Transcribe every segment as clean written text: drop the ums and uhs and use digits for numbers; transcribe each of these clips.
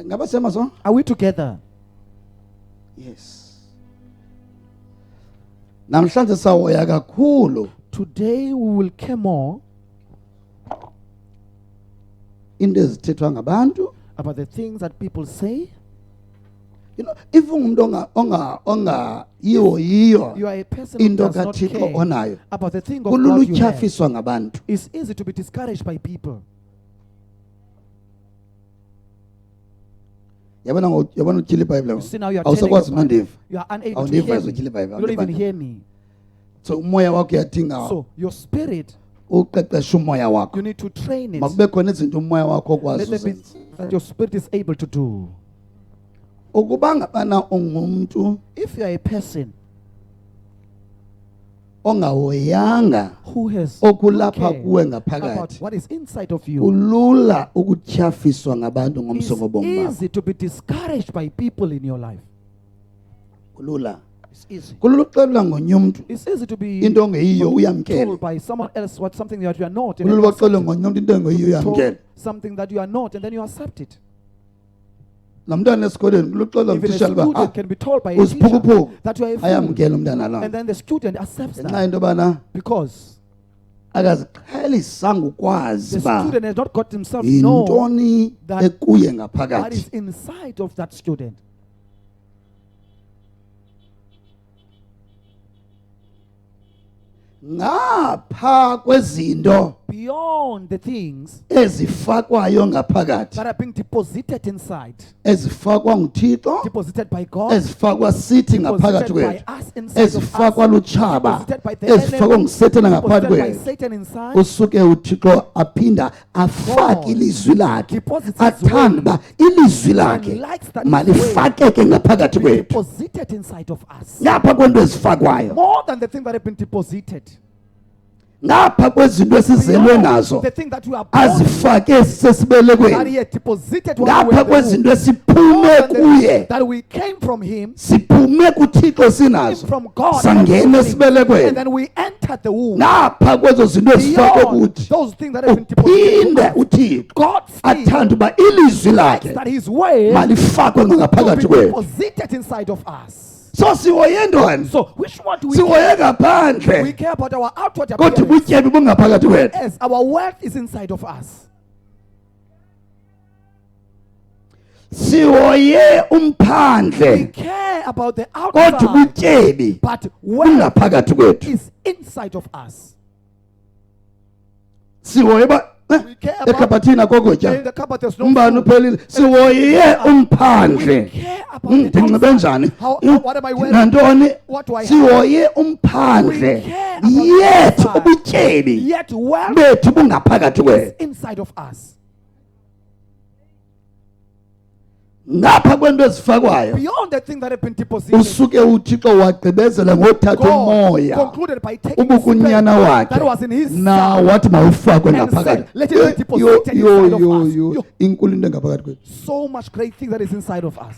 Ngaba sema so? Are we together? Yes. Namhlanje sawoya kakhulu Today we will care more into ezithethwa ngabantu. about the things that people say. You know, if umuntu onga yiyo You are a person who into does not kaThixo care onayo. about the thing of Kulula God you have. utyhafiswa ngabantu. It's easy to be discouraged by people. Yabona utyhila iBhayibhile. You see now you are telling Awusakwazi your nondiva. You are unable to Awundiva hear as me. utyhila iBhayibhile. You don't even hear me. So umoya wakho uyadinga So your spirit, uqeqesha umoya wakho. you need to train it. Makube khona izinto umoya wakho okwazi Let there be uzenza. that your spirit is able to do. Ukuba ngabana ungumuntu If you are a person ongahoyanga who has okulapha no care kuwe about ngaphakathi, what is inside of you, kulula ukutyhafiswa ngabantu it's ngomso ngobomi bakho. easy to be discouraged by people in your life. Kulula. It's easy. Kulula uxelela ngonye umuntu It's easy to be into ongeyiyo uyamkele. told by someone else what something that you are not, and then Kulula you accept uxelela it. ngonye umuntu into ongeyiyo Told uyamkele. something that you are not, and then you accept it. Namntwana esikoleni kulula uxelela Even a umtishela uba student can be told by a teacher usiphukuphuku that you are a fool, ayamkela umntana and lowo. then the student accepts Ngenxa that yento yobana because akaziqhelisanga ukwazi the uba student has not got himself know yintoni that ekuye what ngaphakathi. is inside of that student. Ngapha kwezinto Beyond the things ezifakwayo ngaphakathi, that are being deposited inside, ezifakwa nguThixo, deposited by God, ezifakwa sithi ngaphakathi deposited by kwethu, us inside of us, ezifakwa lutshaba, deposited by the ezifakwa enemy, nguSathane ngaphakathi deposited by kwethu. Satan inside. Usuke uThixo aphinda afake ilizwi lakhe, deposits his athanda uba ilizwi and lakhe likes that his malifakeke ngaphakathi be kwethu, deposited inside of us. ngapha kwento ezifakwayo, More than the thing that have been deposited. ngapha kwezinto esizelwe Beyond nazo the thing that you are born with, azifake that sesibelekweni, he had deposited while we ngapha were in the kwezinto womb. esiphume More than the kuye, thing that we came from him, siphume kuThixo came sinazo, from God, sangena and esibelekweni, then we entered the womb. ngapha kwezo zinto ezifakwe Beyond kuthi, those things that have been deposited, uphinde to us, uThixo God still athanda uba ilizwi likes lakhe that his word malifakwe to ngaphakathi be kwethu. deposited inside of us. So sihoye ntoni? So which one do we Sihoye care? We ngaphandle care about our outward kodwa appearance, ubutyebi bungaphakathi kwethu. as our wealth is inside of us. Sihoye We umphandle care about the kodwa outside, ubutyebi but wealth bungaphakathi kwethu. is inside of us. Sihoye ba We care about ekhabhathini in akokutya the cupboard there's no umbani food. uphelile. Sihoye We umphandle. care about the Ndinxibe outside. njani? What am I wearing? Nantoni? What do I have? Sihoye umphandle We care about the yethu outside. ubutyebi Yet wealth bethu bungaphakathi is kwethu. inside of us. Ngapha kwento ezifakwayo Beyond the thing that have been deposited, usuke uThixo wagqibezela ngothatha God umoya concluded by taking the ubukunyana spirit that wakhe was in his na son wathi mawufakwe and ngaphakathi. said, let it be deposited inside of us. Yo. Inkulu into ngaphakathi kwethu. So much great thing that is inside of us.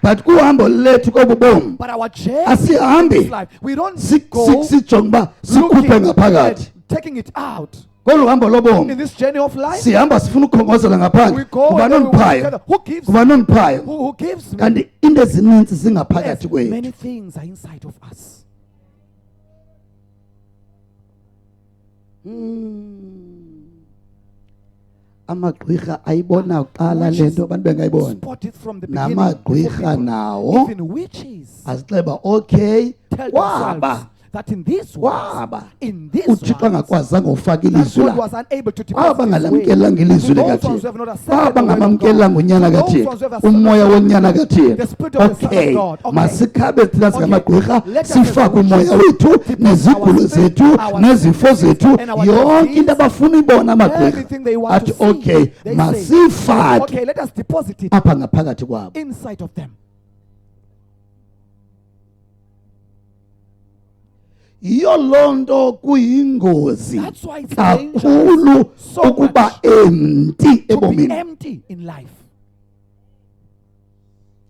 But kuhambo lethu kobubomi But our journey asihambi in this life, we don't go sijonga uba sikhuphe looking ngaphakathi. at taking it out. Kolu hambo In lobomi this journey of life, sihamba sifuna ukukhongozela we ngaphandle. go Kuba and then we work noniphayo, together. Who gives? kuba noniphayo. Who gives me? Kanti into ezininzi zingaphakathi Yes, kwethu. many things are inside of us. Amagqwirha ayibona kuqala lento abantu bengayibona. Spot it from the beginning. Namagqwirha before people. nawo Even witches azixeba okay tell waba themselves that in this world, waba in this uThixo world, angakwazanga ufaka that ilizwi God lakhe. was unable to Waba deposit his way. bangalamkelanga ilizwi To those ones who likaThixo. have not accepted Waba the word of ngamamkelanga God. unyana To those kaThixo. ones who have accepted Umoya the wonyana the kaThixo. spirit of the Son of Okay, God. Okay. masikhabe thina singamagqwirha Let us sifake as umoya wethu deposit nezigulo our spirit, zethu our nezifo sicknesses, zethu and our yonke disease. into abafuna ibona amagqwirha Everything they want athi to see, okay they say, masifake okay, let us deposit it apha ngaphakathi kwabo. inside of them. Iyo lonto kuyingozi That's why it's kakhulu dangerous so ukuba much empty to be ebomini. empty in life.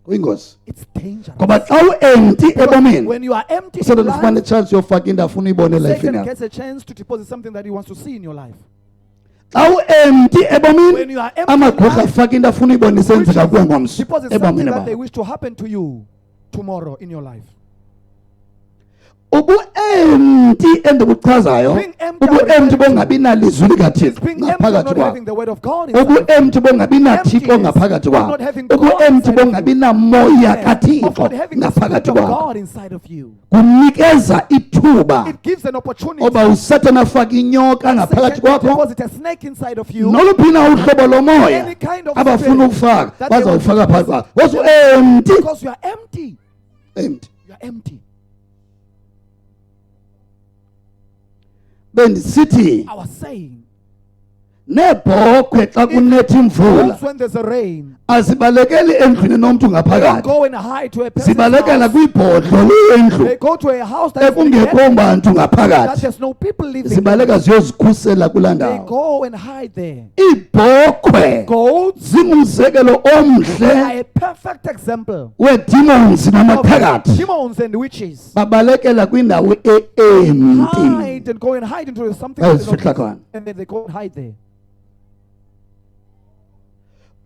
Kuyingozi. It's dangerous. Ngoba xa u-empty ebomini When you are empty in usele ufumane life, chance yofaka into afuna uyibone elifini Satan yakho. gets a chance to deposit something that he wants to see in your life. xa u-empty when ebomini you are empty, amagqwirha life, afaka into afuna uyibona isenzeka kuwe ngomso deposit something ebomini that they bakho. wish to happen to you tomorrow in your life. ubu-empty endikuchazayo Being empty, ubu-empty bongabi nalizwi It's likathixo being empty, ngaphakathi not kwakho. having the word of God inside. ubu-empty bongabi nathixo Emptiness ngaphakathi of kwakho. not having God ubu-empty inside of bongabi you. namoya Of kathixo not having the spirit ngaphakathi of kwakho. God inside of you. kunikeza ithuba It gives an opportunity. oba usatana afake inyoka ngaphakathi Satan kwakho. deposit a snake inside of you. noluphi na uhlobo lomoya Any kind of abafuna spirit ukufaka that they want bazawufaka to phakathi deposit. kwakho. Because u-empty. Because you are empty. Empty. You are empty. bendisithi I was saying, neebhokhwe xa kunetha imvula once when there's a rain, azibalekeli endlwini nomntu they don't ngaphakathi, go and hide to a person's zibalekela house. kwibhodlo lendlu They go to a house that is ekungekho neglected, bantu that ngaphakathi, there's no people living zibaleka there. ziyozikhusela kulaa They ndawo. go and hide there. iibhokhwe Goats zingumzekelo omhle are a perfect example weedemons of namaphakathi, demons and witches. babalekela kwindawo e-empty. Hide and go and hide into something that they don't Bayozifihla khona. and then they go and hide there.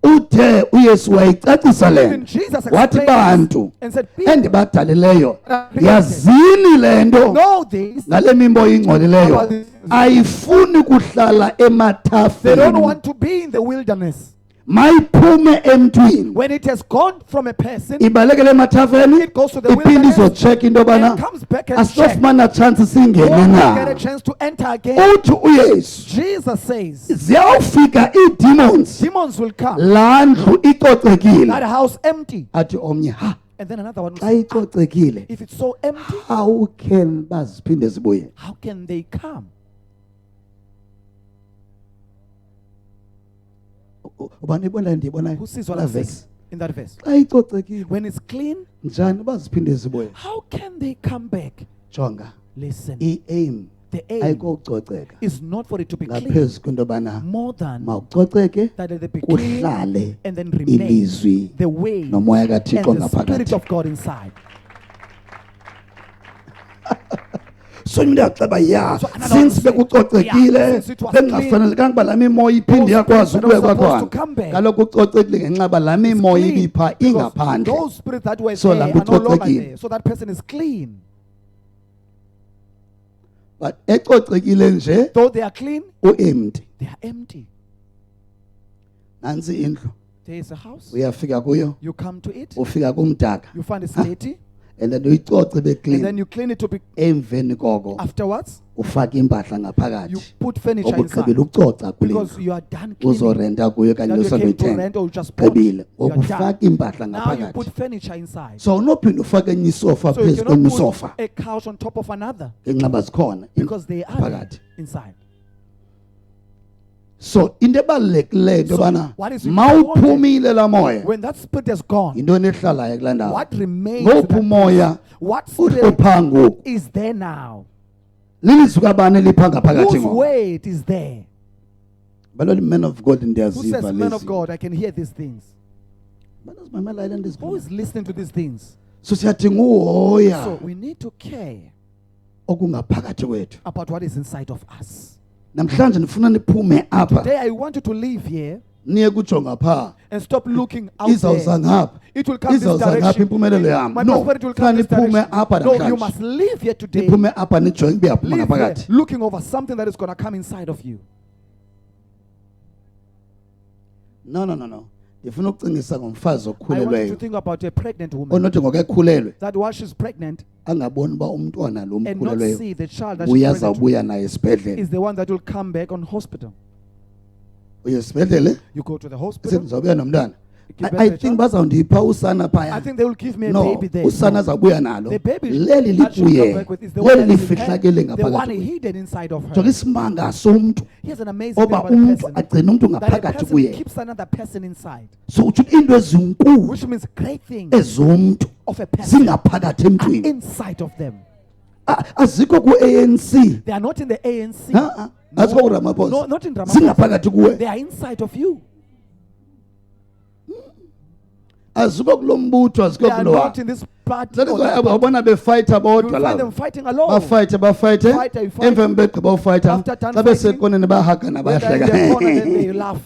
uthe uyesu wayicacisa le Even nto Jesus wathi explained bantu and said, people endibadalileyo created. yazini le nto know this. ngale mimbo ingcolileyo About this. ayifuni kuhlala They don't emathafeni, want to be in the wilderness. mayiphume emntwini When it has gone from a person, ibalekele emathafeni it goes to the iphinde wilderness izotshekha into and yobana comes back and check. asofumana chance singene Won't get a na. chance to enter again. uthi uyesu Jesus says, ziyawufika ii-demons demons will come. laa ndlu That icocekile, house empty. athi omnye ha And then another one will xa say, icocekile if it's so empty, how can baziphinde zibuye. how can they come? ubani ibona ndiyibona Who sees what I'm saying in that verse? xa icocekile When it's clean, njani baziphinde zibuye. how can they come back? Jonga, Listen, i-aim the aim ayikokucoceka is not for it to be clean, ngaphezu kwento yobana more than mawucoceke that they be clean kuhlale and then remain ilizwi the way nomoya and kathixo the spirit ngaphakathi. of God inside. sonye umntu yaxeba ya So another since one said, bekucocekile yeah, since it was bekungafanelekanga uba laa mimoya iphinde Those iyakwazi spirits are ukubekwa not supposed to khona. come back. Kaloku ucocekile ngenxa yoba laa mimoya Clean, ibipha because ingaphandle. those spirits that were So there laa are nto no longer icocekile. there. So that person is clean. But ecocekile nje Though they are clean, u-empty. they are empty. Nantsi indlu There is a house. uyafika kuyo You come to it. ufika kumdaka You find it's dirty. and then uyicoce And then beclean. you clean it to be Emveni koko afterwards. ufake impahla You ngaphakathi put furniture obugqibile inside. ukucoca kule Because ndlu you are done cleaning. uzorenta kuyo okanye That you came to usoluyithenga rent or you just bought. gqibile You are done. okufaka impahla Now you put ngaphakathi. furniture inside. So unophinda ufake enye isofa So you phezu kwenye cannot isofa put a couch on top of another ngenxaba zikhona because they are there phakathi. inside. So into ebalulekileyo into So yobana what is important- mawuphumile laa moya When that spirit has gone, yintoni ehlalayo kulaa ndawo. what remains? to ngophi that umoya place? What spirit uhlupha ngoku is there now? lilizwi kabani elipha ngaphakathi Whose ngoku. weight is there? Baloli man of God Who says, ndiyaziva man of lezi. God, I can hear these things? Banazimamela ile nto Who zikhona. is listening to these things? So siyadinga uhoya So we need to care okungaphakathi kwethu. about what is inside of us. Namhlanje ndifuna niphume apha Today I want you to leave here niye kujonga phaa. and stop looking out Izawuza there. ngapha. It will come this Izawuza ngapha direction. impumelelo yam. My No, prosperity will come this niphume direction. apha No, you namhlanje. must live here today. Niphume apha nijonge uba yaphuma Live here ngaphakathi. looking over something that is going to come inside of you. No. Ndifuna ukucingisa ngomfazi I want you to okhulelweyo think about a pregnant woman. onothi ngoku ekhulelwe That while she's pregnant angaboni uba umntwana lo and not mkhulelweyo see the child that she's uye pregnant azawubuya naye with esibhedlele. is the one that will come back on hospital. Uye esibhedlele You go to the bese hospital. ndizawubuya nomntwana. Give birth I to a think child. bazawundipha usana I phaya. think they will give me a No, baby there. usana No. azawubuya nalo. The baby Leli that she'll come libuye. back with is the one Leli that is lifihlakele the one ngaphakathi. hidden inside of Jonga her. isimanga somntu Here's an amazing thing oba about a umntu person. agcina umntu That a ngaphakathi person kuye. keeps another person inside. So uthi into ezinkulu Which means great things ezomntu of a person zingaphakathi are emntwini. inside of them. Azikho ku-ANC. They are not in the ANC. Azikho kuRamaphosa. No, not in Ramaphosa. Zingaphakathi kuwe. They are inside of you. azikho kulombutho azikho They are kulowa. not in this party. That is or why that party. abona befighta You bodwa will find labo. them fighting alone. Bafighte Fight, you fight. emveni begqiba ufighta After done xa fighting, besekoneni bahagana When they're in their corner, then they bayahleka. laugh.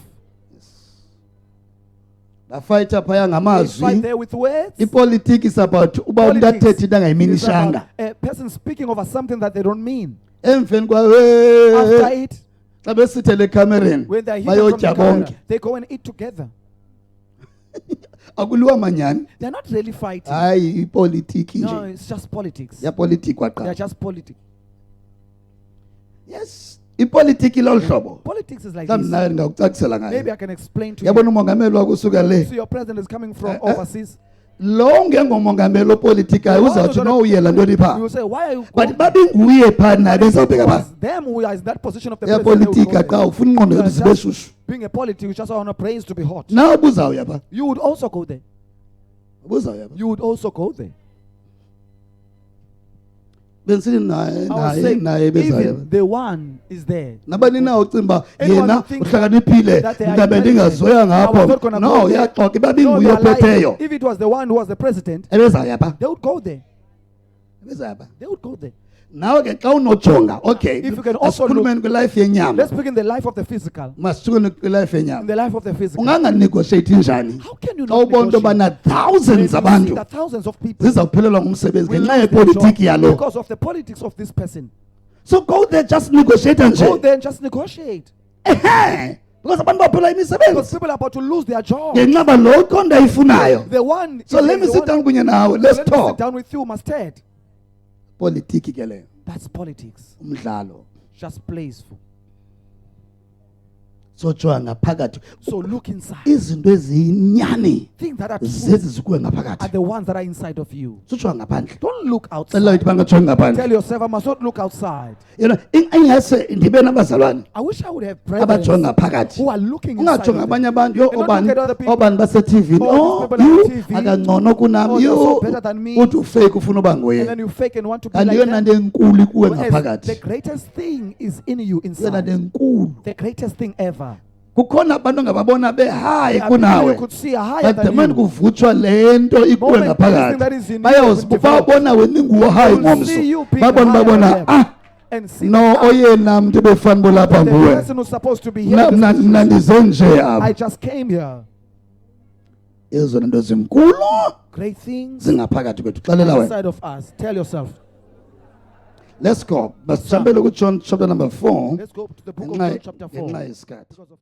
Bafighta phaya They fight ngamazwi. there with words. Ipolitiki is about uba umuntu Politics athethe into is angayiminishanga. about a person speaking over something that they don't mean. Emveni After kwa it, xa besithele ekamereni when they're hidden from the bayotya camera, bonke. they go and eat together. Akuliwa manyani. They're not really fighting. Hayi ipolitiki No, nje. it's just politics. Ya politiki They're kwaqa. just politics. Yes. Ipolitiki lolu hlobo. Politics is like Mhlawumbe this. naye ndingakucacisela Maybe ngayo. I can explain to you. Yabona umongameli wakusuka le. So your president is coming from Eh, overseas. Lo ngengomongameli opolitikayo uzawuthi no uyela ntoni You pha. will say, why are you But going? babinguye phana But if it bezawubheka was pha. them who are in that position of the Ya president, they would politika go there. xa ufuna ingqondo You are zethu zibe just shushu. being a politic, you just want to praise to be hot. Nawe ubuzawuya pha. You would also go there. Ubuzawuya pha. You would also go there. Bensini naye I was saying, naye bezawuya even pha. the one is there. Nabani na ucimba Anyone yena who thinks uhlakaniphile that they are ndabe intelligent, ndingazoya I was not ngapho. gonna No go there. uyaxoxa No, they babinguye are lying. ophetheyo. If it was the one who was the president, Ebezawuya pha. they would go there. Ebezawuya pha. They would go there. Nawe ke xa unojonga okay If you can also asikhulumeni kwilife yenyama Let's begin the life of the physical. masisuke kwilife In yenyama the life of the physical. unganganegotiate njani How can you xa not ubona into negotiate? yobana thousands When you see abantu that thousands of people zizawuphelelwa ngumsebenzi will ngenxa lose their yepolitiki job yalo. because of the politics of this person. So go there just negotiate Go nje. there and just negotiate. Ehe. Because abantu baphela Because imisebenzi people are about to lose their job. ngenxa ba lo iqonda ayifunayo. The one. So is let me the sit one- down kunye nawe. So Let's let me sit talk. down with you, Mustard. Politiki ke leyo. That's politics. Umdlalo. Just plays for. So jonga ngaphakathi. So look inside. Izinto eziyinyani Things that are true zezi zikuwe are ngaphakathi. the ones that are inside of you. So jonga ngaphandle. Don't look Cela outside. uthi bangajongi ngaphandle. Tell yourself, I must not look outside. Yena ingase ndibe nabazalwane I wish I would have brethren abajonga ngaphakathi. who are looking inside. Ungajonga of them. abanye abantu yo And not obani look at other people. obani base-TV. Oh, Oh, these people you on TV. akangcono Oh, kunami. they're so Yo better than me. uthi ufake ufuna uba And nguye. then you fake and want to be Kanti like yona them. nto enkulu kuwe Whereas the ngaphakathi. greatest thing is in you Yona nto inside. enkulu. The greatest thing ever. Kukhona abantu ngababona behayi There are people you kunawe. could see are higher But the than man you. kuvutshwa le nto ikuwe Moment everything that is ngaphakathi. in you is developed. Bayawubona wena inguwe hayi They will see you ngomso. being Babona higher babona than them. ah And see no that oyena muntu befana bolapha the nguwe. person who's supposed to be here. Mna mna ndize nje apha. I just came here. Ezona nto zinkulu Great things zingaphakathi kwethu. Xelela wena. inside of us. Tell yourself. Let's go. Masihambele kuJohn chapter number 4. Let's go to the book of John chapter 4. Ngenxa yesikhathi. Because of